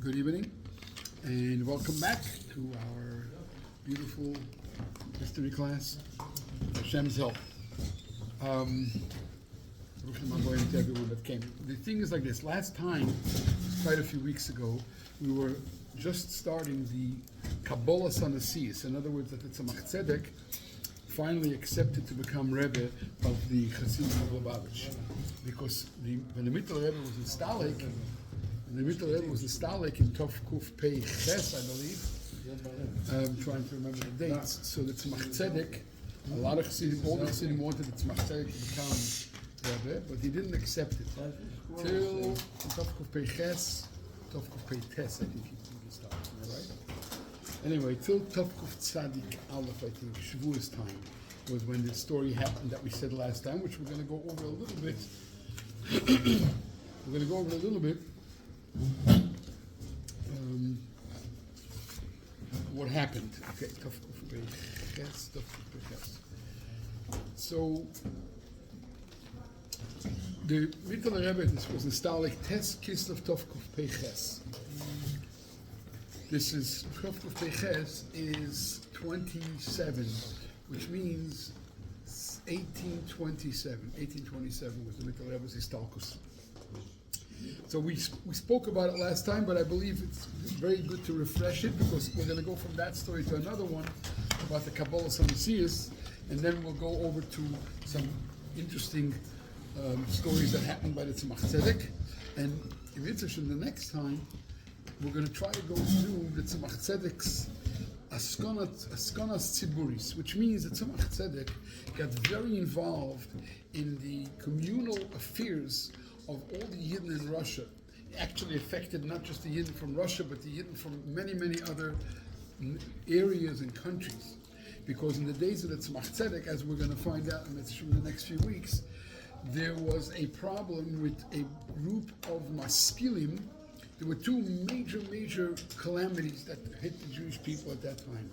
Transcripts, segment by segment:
Good evening, and welcome back to our beautiful history class. Hashem's help. To everyone that came. The thing is like this. Last time, quite a few weeks ago, we were just starting the Kabolas HaNesius. In other words, that the Tzemach Tzedek finally accepted to become Rebbe of the Hasidim of Lubavitch, because when the mantle Rebbe was in Stalik. The mantle Rebbe was installed in Tov Kuf Pei Ches, I believe. I'm trying to remember the dates. So the Tzemach Tzedek, a lot of Chassidim, all the Chassidim wanted the Tzemach Tzedek to become Rebbe, but he didn't accept it. Till Tov Kuf Pei Ches, Tov Kuf Pei Tes, I think he started, am I right? Anyway, till Tov Kuf Tzadik Aleph, I think, Shavuos time, was when the story happened that we said last time, which we're going to go over a little bit. What happened? Okay, so the mantle Rebbe was installed Tes Kislev Tov Kuf Pei Ches. This is Tov Kuf Pei Ches is 27, which means 1827. 1827 was the mantle Rebbe's Istalkus. So we spoke about it last time, but I believe it's very good to refresh it, because we're going to go from that story to another one about the Kabolas HaNesius, and then we'll go over to some interesting stories that happened by the Tzemach Tzedek. And if it's the next time, we're going to try to go through the Tzemach Tzedek's Askonas Tziburis, which means that Tzemach Tzedek got very involved in the communal affairs of all the Yidden in Russia. It actually affected not just the Yidden from Russia, but the Yidden from many, many other areas and countries. Because in the days of the Tzemach Tzedek, as we're going to find out in the next few weeks, there was a problem with a group of maskilim. There were two major calamities that hit the Jewish people at that time.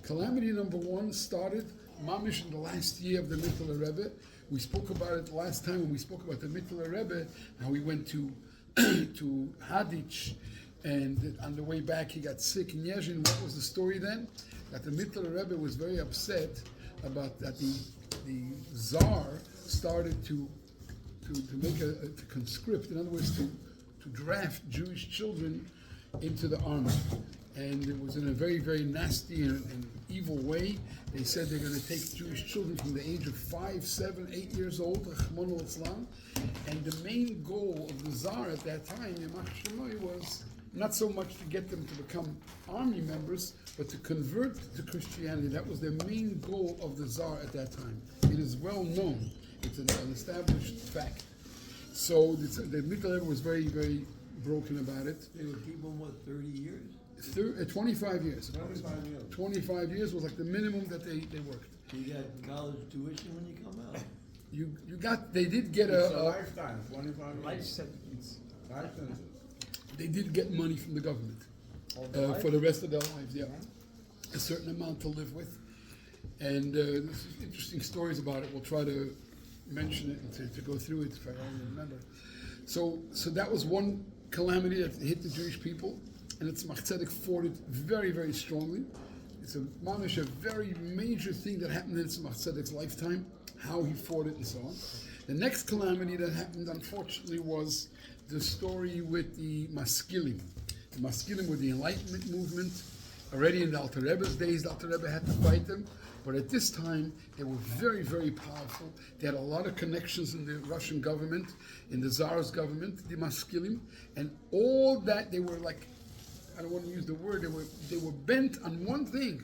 Calamity number one started mamish in the last year of the mantle Rebbe. We spoke about it last time when we spoke about the mantle Rebbe, how we went to Hadich, and on the way back he got sick in Yezhin. What was the story then? That the mantle Rebbe was very upset about that the Tsar started to make to conscript, in other words, to draft Jewish children into the army. And it was in a very, very nasty and evil way. They said they're going to take Jewish children from the age of 5, 7, 8 years old, and the main goal of the Tsar at that time, was not so much to get them to become army members, but to convert to Christianity. That was their main goal of the Tsar at that time. It is well known. It's an established fact. So the mantle Rebbe was very, very broken about it. They would keep them, 30 years? 25 years. 25 years was like the minimum that they worked. So you got college tuition when you come out? They did get a lifetime, 25 years. Life sentence. They did get money from the government for the rest of their lives, yeah. A certain amount to live with. And there's interesting stories about it. We'll try to mention it and to go through it if I only remember. So that was one calamity that hit the Jewish people. And the Tzemach Tzedek fought it very, very strongly. It's a very major thing that happened in Tzemach Tzedek's lifetime, how he fought it and so on. The next calamity that happened, unfortunately, was the story with the maskilim. The maskilim were the Enlightenment movement. Already in the Alter Rebbe's days, the Alter Rebbe had to fight them. But at this time, they were very, very powerful. They had a lot of connections in the Russian government, in the Tsar's government, the maskilim. And all that, they were like, I don't want to use the word, they were bent on one thing,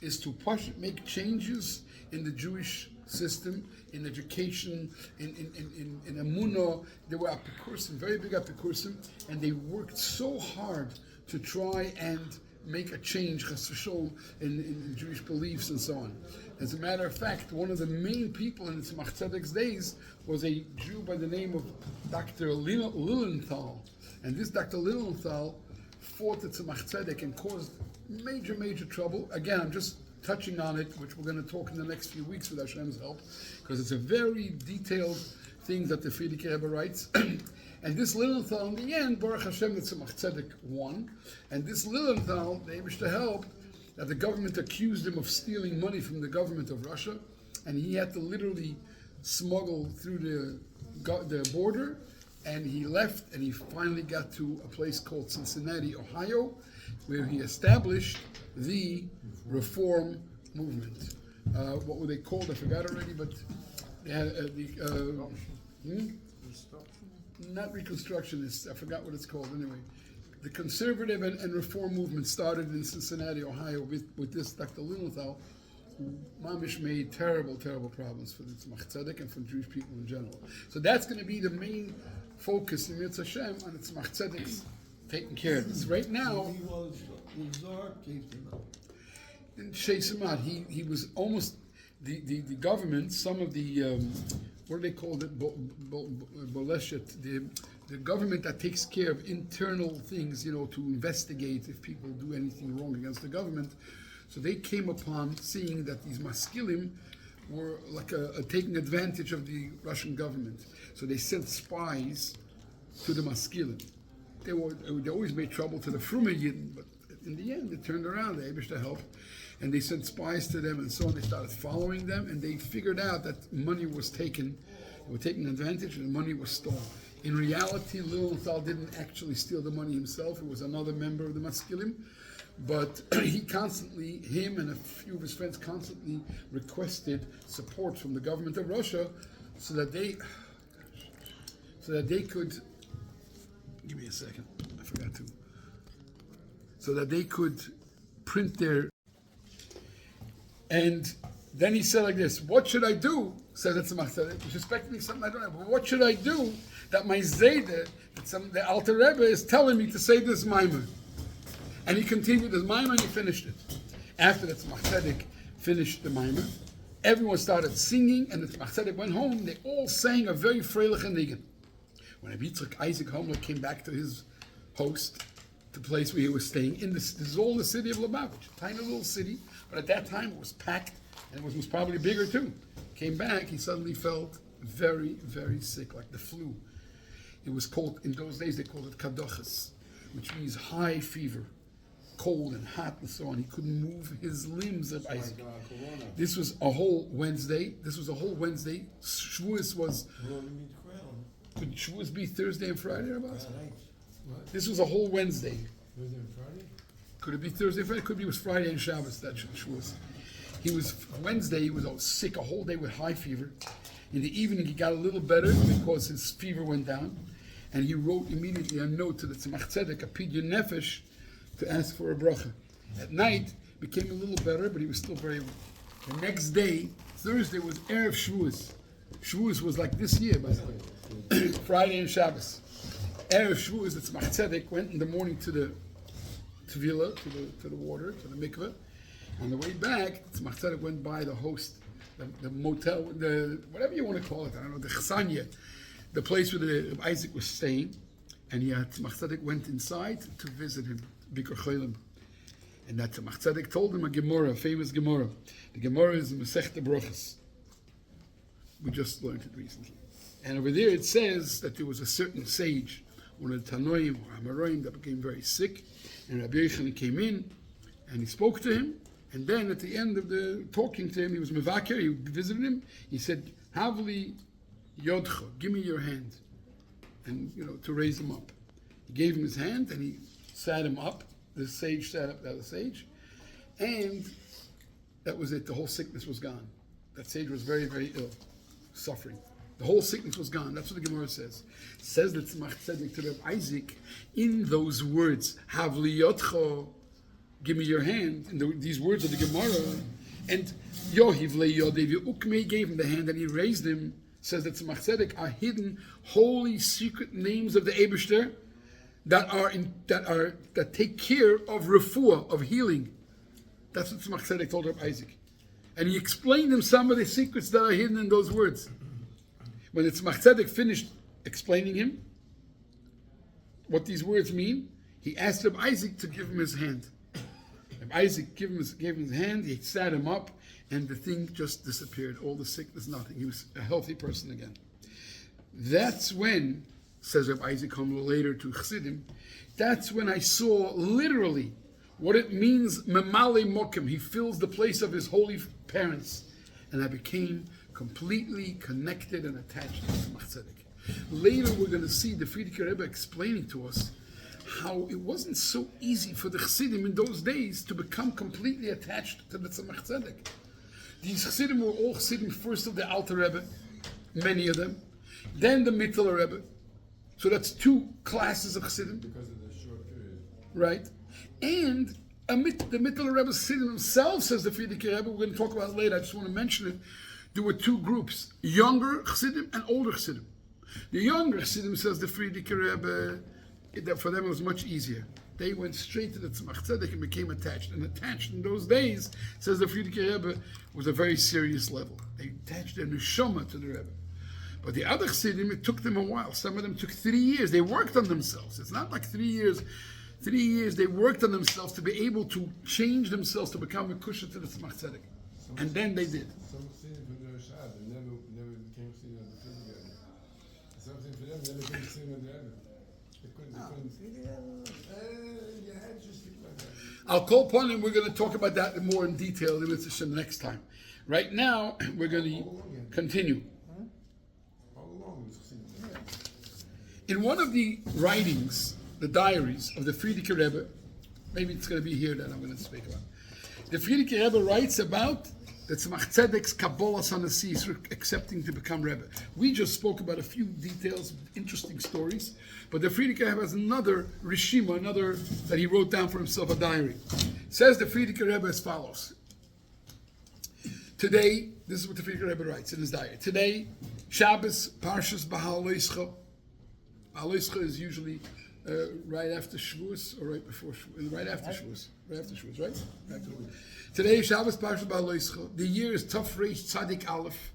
is to make changes in the Jewish system, in education, in Emunah. They were apikursim, very big apikursim, and they worked so hard to try and make a change, chas v'sholom, in Jewish beliefs and so on. As a matter of fact, one of the main people in the Tzemach Tzedek's days was a Jew by the name of Dr. Lilienthal. And this Dr. Lilienthal fought the Tzemach Tzedek and caused major trouble. Again, I'm just touching on it, which we're going to talk in the next few weeks with Hashem's help, because it's a very detailed thing that the Frierdiker Rebbe writes. And this Lilienthal, in the end, Baruch Hashem, the Tzemach Tzedek won. And this Lilienthal, they wished to help, that the government accused him of stealing money from the government of Russia, and he had to literally smuggle through the border, and he left, and he finally got to a place called Cincinnati, Ohio, where he established the Reform Movement. What were they called? I forgot already, but they had not Reconstructionists, I forgot what it's called anyway. The conservative and reform movement started in Cincinnati, Ohio with this Dr. Lilienthal, who mamish made terrible, terrible problems for the Tzemach Tzedek and for Jewish people in general. So that's going to be the main focus in Mitzvah Hashem on the Tzemach Tzedek's taking care of this. Right now, He was, the Tsar chased him out. didn't chase him out. He was almost, the government, some of the, what do they call it, Boleshet, the government that takes care of internal things, to investigate if people do anything wrong against the government. So they came upon seeing that these maskilim were like taking advantage of the Russian government. So they sent spies to the maskilim. They always made trouble to the Frume Yidden, but in the end, they turned around, they able to help, and they sent spies to them and so on. They started following them, and they figured out that money was taken, they were taking advantage, and the money was stolen. In reality, Lilienthal didn't actually steal the money himself, it was another member of the Maskilim, but him and a few of his friends constantly requested support from the government of Russia so that they could, give me a second, I forgot to, so that they could print their, and then he said like this, what should I do? Said it's he's expecting something I don't have. But what should I do that my Zayde, the Alter Rebbe is telling me to say this Maimer? And he continued his Maimer and he finished it. After the Tzemach Tzedek finished the Maimer, everyone started singing, and the Tzemach Tzedek went home. They all sang a very freilich and nigan. When Yitzchak Isaac Homer came back to his host, the place where he was staying, this is all the city of Lubavitch, a tiny little city, but at that time it was packed, and it was probably bigger too. Came back, he suddenly felt very, very sick, like the flu. It was called, in those days they called it kadoches, which means high fever, cold and hot and so on. He couldn't move his limbs of Isaac. This was a whole Wednesday. Shavuos was, could Shavuos be Thursday and Friday, Rabbi? This was a whole Wednesday. Thursday and Friday? Could it be Thursday, Friday? Could be it was Friday and Shabbos, that Shavuos. Wednesday, he was sick a whole day with high fever. In the evening, he got a little better because his fever went down. And he wrote immediately a note to the Tzemach Tzedek, a pidyon nefesh, to ask for a bracha. At night, became a little better, but he was still very. The next day, Thursday, was Erev Shavuos. Shavuos was like this year, by the way. Friday and Shabbos. Erev Shavuos, the Tzemach Tzedek went in the morning to the Tevila, to the water, to the mikveh. On the way back, Tzemach Tzedek went by the host, the motel, whatever you want to call it, I don't know, the chasanya, the place where Isaac was staying, and Tzemach Tzedek went inside to visit him, Bikur Cholim. And that Tzemach Tzedek told him a Gemara, a famous Gemara. The Gemara is Masechta Brochus. We just learned it recently. And over there it says that there was a certain sage, one of the Tanoim or Amoraim, that became very sick, and Rabbi Yochanan came in, and he spoke to him. And then at the end of the talking to him, he was mevaker, he visited him, he said, Havli yodcha, give me your hand. And, to raise him up. He gave him his hand and he sat him up. The sage sat up, the other sage. And that was it, the whole sickness was gone. That sage was very, very ill, suffering. The whole sickness was gone. That's what the Gemara says. It says that Tzemach Tzedek to Reb Isaac, in those words, Havli yodcha, give me your hand, and these words of the Gemara, and Yohiv le Yodev Ukme gave him the hand, and he raised him. Says that Tzemach Tzedek are hidden, holy, secret names of the Eibishter that take care of refuah, of healing. That's what Tzemach Tzedek told Reb Isaac, and he explained him some of the secrets that are hidden in those words. When the Tzemach Tzedek finished explaining him what these words mean, he asked Reb Isaac to give him his hand. Isaac gave him his hand, he sat him up, and the thing just disappeared. All the sickness, nothing. He was a healthy person again. That's when says Rabbi Isaac Hamel later to Chassidim, that's when I saw literally what it means, memale mokim. He fills the place of his holy parents. And I became completely connected and attached to Tzemach Tzedek. Later we're going to see the Frierdiker Rebbe explaining to us how it wasn't so easy for the Chassidim in those days to become completely attached to the Tzemach Tzedek. These Chassidim were all Chassidim first of the Alter Rebbe, many of them, then the Mittler Rebbe. So that's two classes of Chassidim. Because of the short period. Right? And the Mittler Rebbe Chassidim himself, says the Frierdiker Rebbe, we're going to talk about it later, I just want to mention it. There were two groups, younger Chassidim and older Chassidim. The younger Chassidim, says the Frierdiker Rebbe, that for them it was much easier. They went straight to the Tzemach Tzedek and became attached. And attached in those days, says the Frierdiker Rebbe, was a very serious level. They attached their neshama to the Rebbe. But the other Chassidim, it took them a while. Some of them took 3 years. They worked on themselves. It's not like 3 years. 3 years they worked on themselves to be able to change themselves to become a kusha to the Tzemach Tzedek. And then they did. Some Chassidim from the Rashad, they never became Chassidim of the Frierdiker Rebbe. Something for them, never became Chassidim of the Rebbe. They couldn't. You had just like that. I'll call upon him. We're going to talk about that more in detail in the next time. Right now, we're going to continue. All along, it was Chassidim. In one of the writings, the diaries of the Frierdiker Rebbe, maybe it's going to be here that I'm going to speak about. The Frierdiker Rebbe writes about the Tzemach Tzedek's Kabolas HaNesius accepting to become Rebbe. We just spoke about a few details, interesting stories, but the Frierdiker Rebbe has another Rishima, another that he wrote down for himself, a diary. Says the Frierdiker Rebbe as follows. Today, this is what the Frierdiker Rebbe writes in his diary. Today, Shabbos, Parshas Bahal Loischa. Bahal Loischa is usually right after Shavuos or right before Shavuos? Right after Shavuos. Right after Shavuos, right? Right after Shavuos. Today, Shabbos Parshas Bahal Loischa. The year is Tafresh Tzadik Aleph.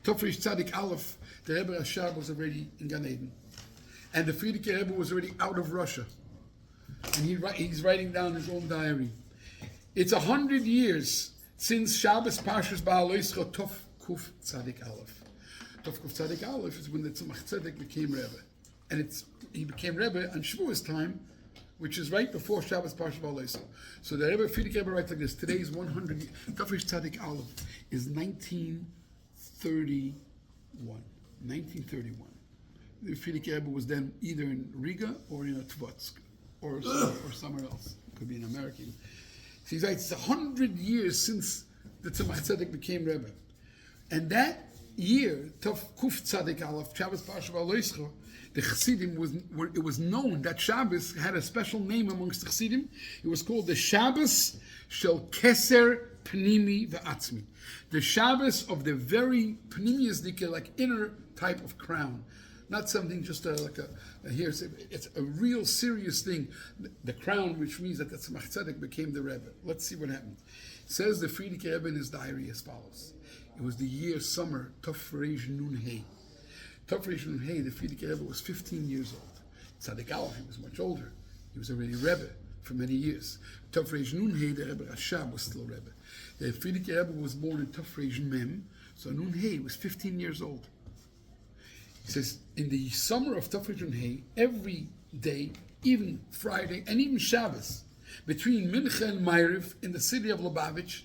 Tafresh Tzadik Aleph. The Rebbe Rashab was already in Gan Eden. And the Frierdiker Rebbe was already out of Russia. And he's writing down his own diary. It's 100 years since Shabbos Parshas Bahal Loischa Tov Kuf Tzadik Aleph. Tov Kuf Tzadik Aleph is when the Tzemach Tzedek became Rebbe. And he became Rebbe on Shavuos time, which is right before Shabbos Parshas Bahal Loischa. So the Rebbe, Frierdiker Rebbe writes like this. Today is 100 years. Tafresh Tzadik Aleph is 1931. 1931. The Frierdiker Rebbe was then either in Riga or in Tvatsk or somewhere else. Could be in America. So he writes, it's 100 years since the Tzemach Tzedek became Rebbe. And that year, Tov Kuf Tzadik Aleph, Shabbos Parshas Bahal Loischa, the Chassidim it was known that Shabbos had a special name amongst the Chassidim. It was called the Shabbos Shel Keser Pnimi Ve'atzmi. The Shabbos of the very Pnimius Dike, like inner type of crown. Not something just like it's a real serious thing. The crown, which means that the Tzemach Tzedek became the Rebbe. Let's see what happened. Says the Frierdiker Rebbe in his diary as follows. It was the year summer, Tafresh Nun Hey. Tafresh Nun Hey, the Frierdiker Rebbe was 15 years old. Tzadik Aleph, he was much older. He was already Rebbe for many years. Tafresh Nun Hey, the Rebbe Rashab was still Rebbe. The Frierdiker Rebbe was born in Tafresh Mem, so Nun Hey was 15 years old. He says, in the summer of Tafresh Nun Hey, every day, even Friday, and even Shabbos, between Mincha and Ma'ariv in the city of Lubavitch,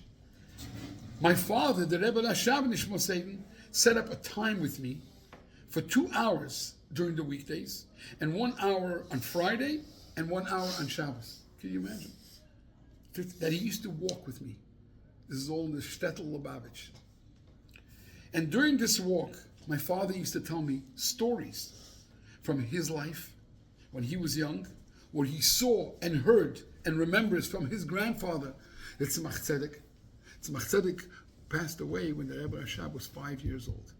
my father, the Rebbe Rashab Nishmo Seiden, set up a time with me for 2 hours during the weekdays, and 1 hour on Friday, and 1 hour on Shabbos. Can you imagine? That he used to walk with me. This is all in the shtetl Lubavitch. And during this walk, my father used to tell me stories from his life when he was young, what he saw and heard and remembers from his grandfather, the Tzemach Tzedek. Tzemach Tzedek passed away when the Rebbe Rashab was 5 years old.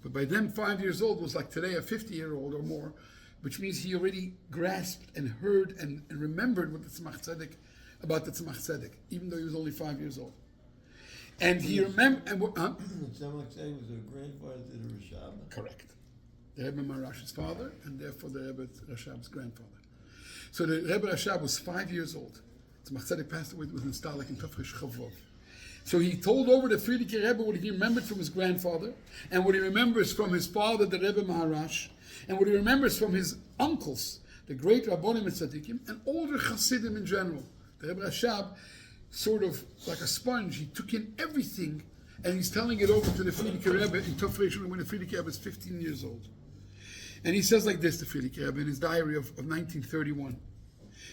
But by then, 5 years old was like today a 50-year-old or more, which means he already grasped and heard and remembered what the Tzemach Tzedek, about the Tzemach Tzedek, even though he was only 5 years old. And he remembered... The Tzemach Tzedek was a grandfather to the Rashab. Correct. The Rebbe Marash's father, and therefore the Rebbe Rashab's grandfather. So the Rebbe Rashab was 5 years old. Tzemach Tzedek passed away with Nistalik in Tafresh Chavov. So he told over the Frierdiker Rebbe what he remembered from his grandfather, and what he remembers from his father, the Rebbe Maharash, and what he remembers from his uncles, the great Rabbonim and Tzaddikim, and all the Hasidim in general. The Rebbe Rashab, sort of like a sponge, he took in everything, and he's telling it over to the Frierdiker Rebbe in Tov Reish when the Frierdiker Rebbe is 15 years old. And he says like this, the Frierdiker Rebbe, in his diary of 1931.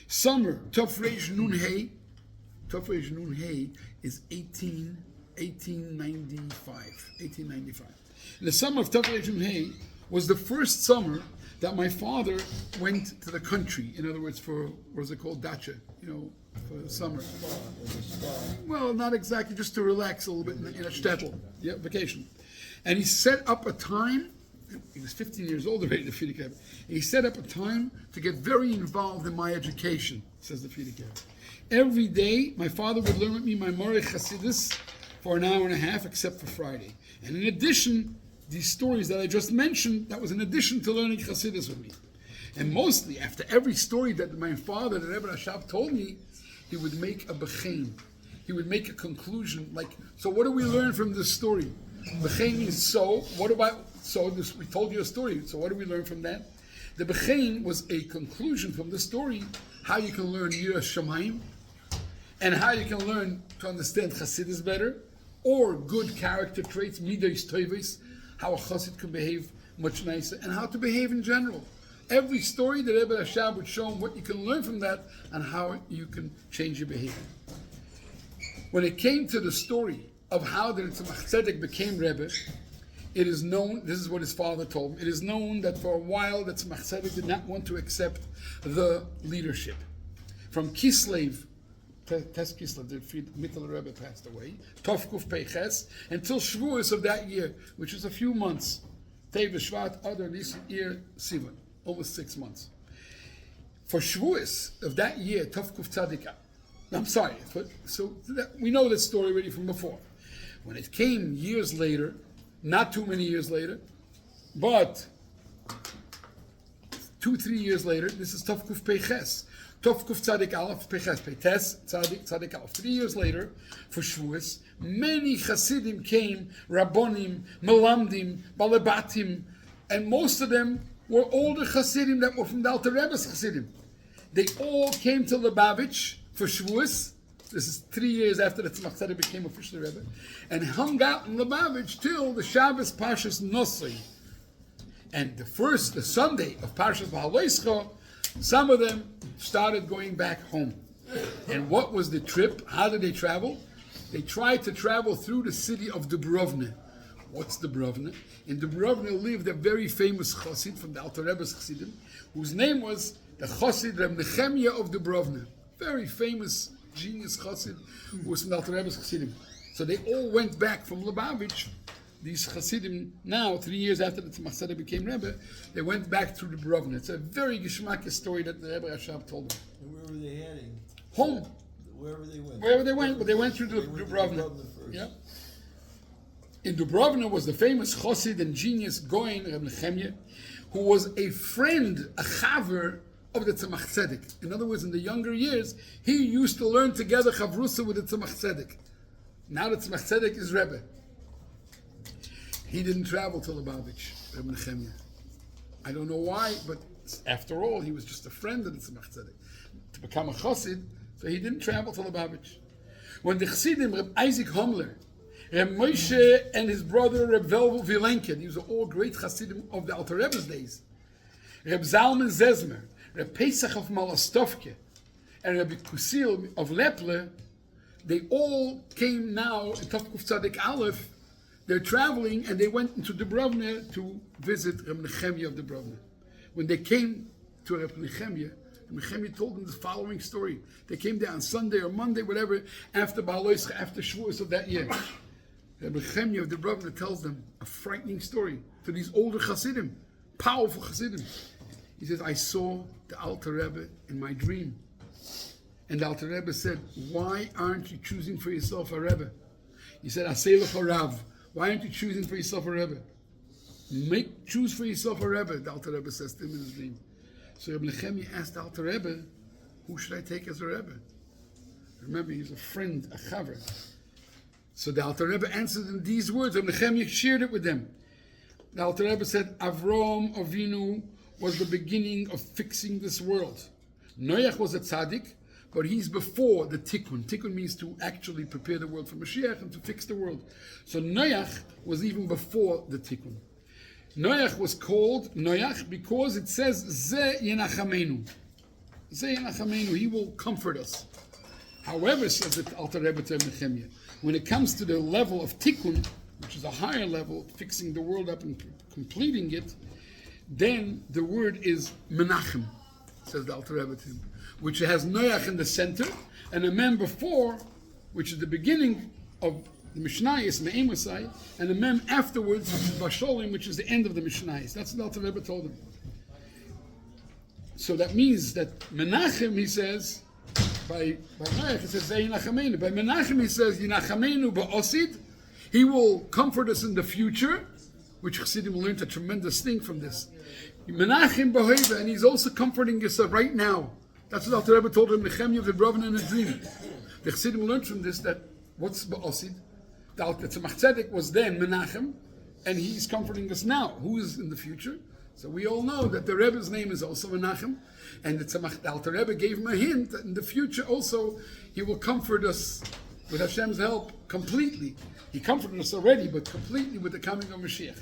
Summer, Tov Reish Nun Hey. Tov Reish Nun Hey is 1895. In the summer of Tov Reish Nun Hey was the first summer that my father went to the country. In other words, for, what was it called, dacha, for the summer. Well, not exactly, just to relax a little bit in a shtetl, vacation. And he set up a time. He was 15 years old already, the Frierdiker Rebbe. He set up a time to get very involved in my education, says the Frierdiker Rebbe. Every day, my father would learn with me my Moreh Chassidus for an hour and a half, except for Friday. And in addition, these stories that I just mentioned, that was in addition to learning Chassidus with me. And mostly, after every story that my father, the Rebbe Rashab, told me, he would make a bechein. He would make a conclusion, like, so what do we learn from this story? Bechein means so, we told you a story, so what do we learn from that? The bechein was a conclusion from the story, how you can learn Yiras Shamayim, and how you can learn to understand Chassidus better, or good character traits, midos toivos, how a Chassid can behave much nicer, and how to behave in general. Every story, the Rebbe Rashab would show him what you can learn from that, and how you can change your behavior. When it came to the story of how the Tzemach Tzedek became Rebbe, it is known, this is what his father told him, it is known that for a while the Tzemach Tzedek did not want to accept the leadership. From Kislev, Tes Kislev, the Mittel Rebbe passed away, Tovkuf Peiches, until Shavuos of that year, which was a few months, Tev Shvat, Adar, Nisan, Iyar, Sivan, almost 6 months. For Shavuos of that year, Tovkuf Tzadika, we know that story already from before. When it came years later, not too many years later, but 2-3 years later, this is Tovkuf Peiches. Tovkuf Tzadik Aleph Peiches, Peites Tzadik Aleph. 3 years later, for Shavuos, many Chasidim came, Rabbonim, Melamdim, Balabatim, and most of them were older Chasidim that were from the Alter Rebbe's Chasidim. They all came to Lubavitch for Shavuos. This is 3 years after the Tzemach Tzedek became official Rebbe, and hung out in Lubavitch till the Shabbos Parshas Nosri. And the Sunday of Parshas Bahaloischa, some of them started going back home. And what was the trip? How did they travel? They tried to travel through the city of Dubrovna. What's Dubrovna? In Dubrovna lived a very famous Chassid from the Alter Rebbe's Chassidim, whose name was the Chassid Reb Nechemia of Dubrovna. Very famous, genius Chassid who was from the Alter Rebbe's Chassidim. So they all went back from Lubavitch. These Chassidim now, 3 years after the Tzemach Tzedek became Rebbe, they went back to Dubrovna. It's a very geschmackes story that the Rebbe Rashab told them. And where were they heading? Home. Wherever they went. Wherever they went, but they went through Dubrovna. Yeah. In Dubrovna was the famous Chassid and genius Goin Reb Nechemia, who was a friend, a chaver of the Tzemach Tzedek. In other words, in the younger years, he used to learn together Chavrusa with the Tzemach Tzedek. Now the Tzemach Tzedek is Rebbe. He didn't travel to Lubavitch, Reb Nechemia. I don't know why, but after all, he was just a friend of the Tzemach Tzedek. To become a Chassid, so he didn't travel to Lubavitch. When the Chassidim, Reb Isaac Homler, Reb Moshe and his brother Reb Velvel Vilenken, these are all great Chassidim of the Alter Rebbe's days. Reb Zalman Zezmer, Reb Pesach of Malostovke, and Reb Kusil of Leple, they all came now in Tovkuf Tzadik Aleph. They're traveling, and they went into Dubrovna to visit Reb Nechemia of Dubrovna. When they came to Reb Nechemia told them the following story. They came there on Sunday or Monday, whatever, after Bahaloischa, after Shavuos of that year. Reb Nechemia of Dubrovna tells them a frightening story to these older Chassidim, powerful Chassidim. He says, I saw the Alter Rebbe in my dream. And the Alter Rebbe said, why aren't you choosing for yourself a Rebbe? He said, Aseh lecha Rav. Why aren't you choosing for yourself a Rebbe? Choose for yourself a Rebbe, the Alter Rebbe says to him in his dream. So Reb Nechemia asked the Alter Rebbe, who should I take as a Rebbe? Remember, he's a friend, a chaver. So the Alter Rebbe answered in these words, and Nehemiah shared it with them. The Alter Rebbe said, Avram Avinu was the beginning of fixing this world. Noach was a tzaddik, but he's before the tikkun. Tikkun means to actually prepare the world for Mashiach and to fix the world. So Noach was even before the tikkun. Noach was called Noach because it says, Ze Yenachamenu. Ze Yenachamenu, he will comfort us. However, says the Alter Rebbe to Nehemiah, when it comes to the level of tikkun, which is a higher level, fixing the world up and completing it, then the word is Menachem, says the Alter Rebbe to him, which has Noach in the center, and a mem before, which is the beginning of the Mishnayos, Me'emosai, and a mem afterwards, which is Basholim, which is the end of the Mishnayos. That's what the Alter Rebbe told him. So that means that Menachem, he says, by Noach, he says, Yinachamenu. By Menachem, he says, Yinachamenu ba'osid. He will comfort us in the future, which Chassidim learned a tremendous thing from this. Menachem ba'hoiva, and he's also comforting us right now. That's what Alter Rebbe told him, Nehemiah the Brovin in a dream. The Chassidim learned from this that what's ba'osid? The Tzemach Tzedek was then Menachem, and he's comforting us now. Who is in the future? So we all know that the Rebbe's name is also Menachem, and the Alter Rebbe gave him a hint that in the future also he will comfort us with Hashem's help completely. He comforted us already, but completely with the coming of Mashiach.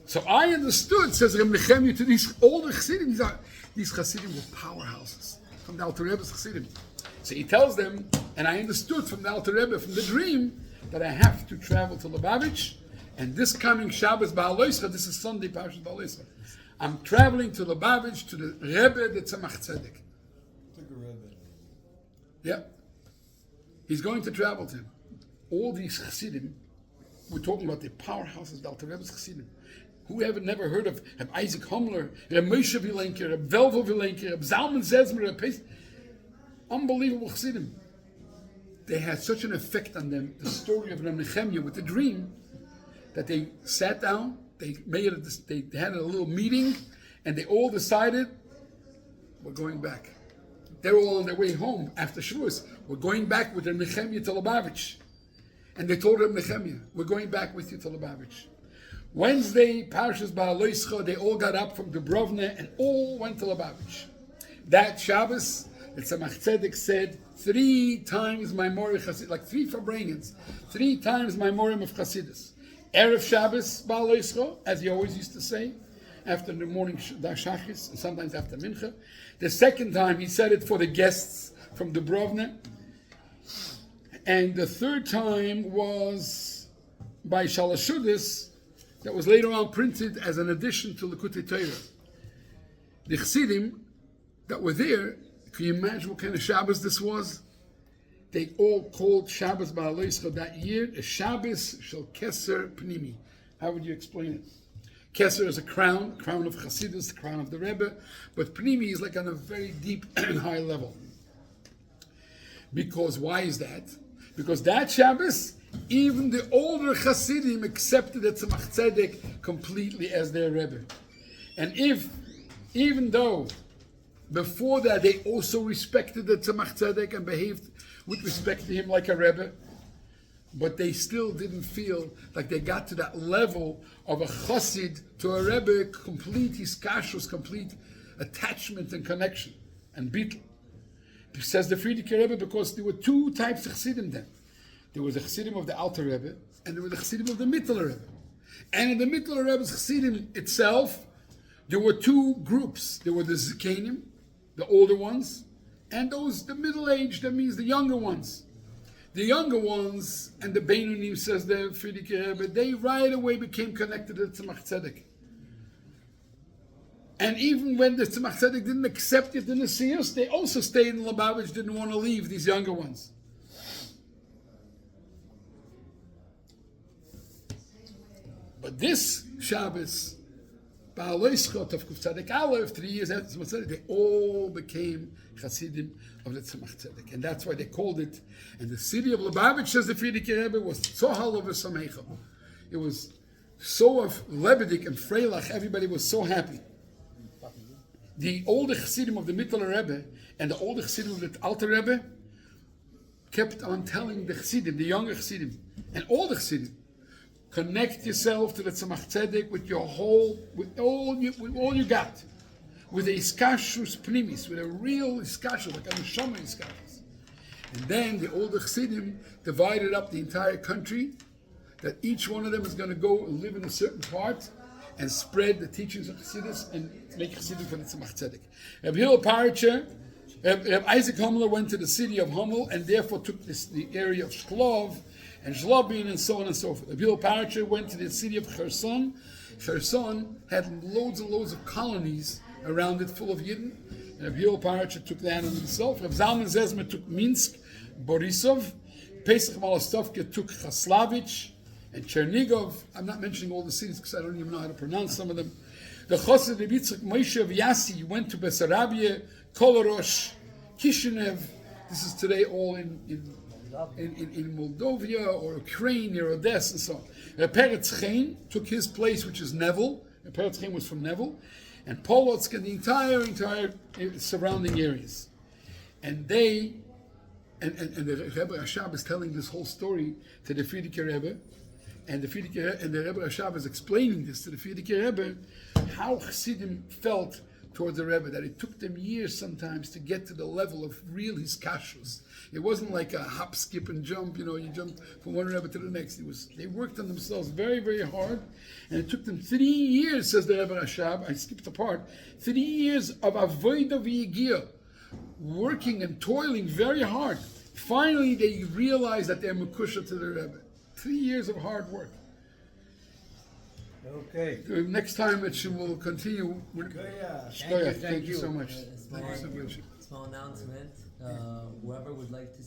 So I understood, says Reb Nehemiah, to these older Chassidim, these Chassidim were powerhouses from the Alter Rebbe's Chassidim. So he tells them, and I understood from the Alter Rebbe, from the dream, that I have to travel to Lubavitch, and this coming Shabbos Ba'al Oischa, this is Sunday, Parashat Ba'al Oischa, I'm traveling to Lubavitch, to the Rebbe, the Tzemach Tzedek. Took a Rebbe. Yeah. He's going to travel to him. All these Chassidim, we're talking about the powerhouses, the Alter Rebbe's Chassidim. Who ever never heard of Reb Isaac Homler, Reb Moshe Vilenker, Reb Velvo Vilenker, Reb Zalman Zezmer, Reb Pes? Unbelievable Chassidim. They had such an effect on them, the story of Reb Nehemiah with the dream, that they sat down, they had a little meeting, and they all decided, we're going back. They're all on their way home after Shavuos. We're going back with Reb Nehemiah to Lubavitch. And they told Reb Nehemiah, we're going back with you to Lubavitch. Wednesday, Parshas Ba'al Oischa, they all got up from Dubrovna and all went to Lubavitch. That Shabbos, the Tzemach Tzedek said, 3 times my Morim Chassidus, like 3 Farbrengens, 3 times my Morim of Chassidus. Erev Shabbos Ba'al Oischa, as he always used to say, after the morning Shachis, and sometimes after Mincha. The second time he said it for the guests from Dubrovna. And the third time was by Shalashudis, that was later on printed as an addition to Likutei Torah. The Chassidim that were there, can you imagine what kind of Shabbos this was? They all called Shabbos Ba'al Oischa that year a Shabbos Shel Keser Pnimi. How would you explain it? Keser is a crown of Chassidus, the crown of the Rebbe, but Pnimi is like on a very deep and high level. Because why is that? Because that Shabbos, even the older Chassidim accepted the Tzemach Tzedek completely as their Rebbe. And even though before that they also respected the Tzemach Tzedek and behaved with respect to him like a Rebbe, but they still didn't feel like they got to that level of a Chassid to a Rebbe, complete his kashrus, complete attachment and connection and bittul. Says the Frierdiker Rebbe, because there were 2 types of Chassidim then. There was the Chassidim of the Alter Rebbe, and there was the Chassidim of the Mittler Rebbe. And in the Mittler Rebbe's Chassidim itself, there were 2 groups. There were the Zikanim, the older ones, and those, the middle-aged, that means the younger ones. The younger ones, and the Beinunim, says the Frierdiker Rebbe, they right away became connected to the Tzemach Tzedek. And even when the Tzemach Tzedek didn't accept it in the Nesius, they also stayed in Lubavitch, didn't want to leave, these younger ones. But this Shabbos, Ba'al Oischa, Tavkuf Tzedek Aleph, 3 years after Tzemach Tzedek, they all became Chassidim of the Tzemach Tzedek. And that's why they called it. And the city of Lubavitch, says the Frierdiker Rebbe, was Tzohal over Samecha. It was so of Lebedik and Freilach, everybody was so happy. The older Chassidim of the Mittler Rebbe and the older Chassidim of the Alter Rebbe, kept on telling the Chassidim, the younger Chassidim, and all the Chassidim, connect yourself to the Tzemach Tzedek with all you got, with a iskashus pnimis, with a real iskashus, like a neshama iskashus. And then the older Chassidim divided up the entire country, that each one of them is going to go and live in a certain part and spread the teachings of Chassidus and make Chassidim for the Tzemach Tzedek. Reb Hillel Paracher, Reb Isaac Hummler went to the city of Hummel and therefore took the area of Shklov and Shlobin and so on and so forth. Reb Hillel Paracher went to the city of Kherson. Kherson had loads and loads of colonies around it full of Yidden. And Reb Hillel Paracher took that on himself. Reb Zalman Zezmer took Minsk, Borisov. Pesach Malostovka took Chaslavich and Chernigov. I'm not mentioning all the cities because I don't even know how to pronounce some of them. The Chosed Reb Yitzchak Moshe of Yassi went to Bessarabia, Kolorosh, Kishinev. This is today all in Moldova or Ukraine near Odessa and so on. Peretz Chaim took his place, which is Nevel. Peretz Chaim was from Nevel, and Polotsk and the entire surrounding areas. And the Rebbe Rashab is telling this whole story to the Frierdiker Rebbe, and the Rebbe Rashab is explaining this to the Frierdiker Rebbe, how Chassidim felt towards the Rebbe, that it took them years sometimes to get to the level of real hiskashrus. It wasn't like a hop, skip, and jump. You jump from one Rebbe to the next. They worked on themselves very, very hard, and it took them 3 years, says the Rebbe Rashab. I skipped a part. 3 years of avodah v'yigiyah, working and toiling very hard. Finally, they realized that they're mekusha to the Rebbe. 3 years of hard work. Okay. Next time it will continue. Shkoyach. Thank you so much. Small announcement. Whoever would like to